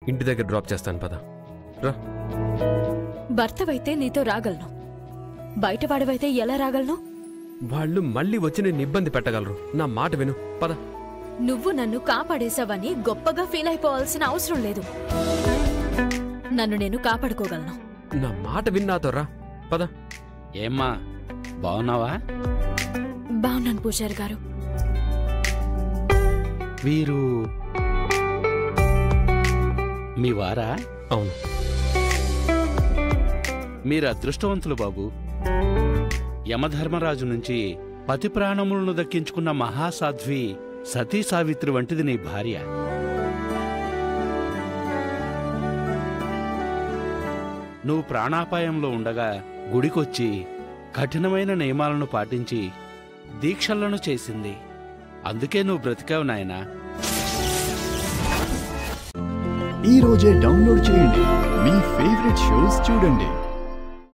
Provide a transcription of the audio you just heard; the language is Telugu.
ఇంటి దగ్గర డ్రాప్ చేస్తాను పద రా. భర్తవైతే నీతో రాగలను, బయటవాడివైతే ఎలా రాగలను? వాళ్ళు మళ్ళీ వచ్చి నేను ఇబ్బంది పెట్టగలరు. నా మాట విను పద. నువ్వు నన్ను కాపాడేశావని గొప్పగా ఫీల్ అయిపోవాల్సిన అవసరం లేదు. నన్ను నేను కాపాడుకోగలను. నా మాట విన్నాతో రా పద. ఏమ్మా బాగున్నావా? బాగున్నాను పూజారి గారు. వీరు మీ వారా? అవును. మీరు అదృష్టవంతులు బాబు. యమధర్మరాజు నుంచి పతి ప్రాణములను దక్కించుకున్న మహాసాధ్వి సతీ సావిత్రి వంటిది నీ భార్య. నువ్వు ప్రాణాపాయంలో ఉండగా గుడికొచ్చి కఠినమైన నియమాలను పాటించి దీక్షలను చేసింది. అందుకే నువ్వు బ్రతికావు నాయనా. ఈ రోజే డౌన్లోడ్ చేయండి, మీ ఫేవరెట్ షోస్ చూడండి.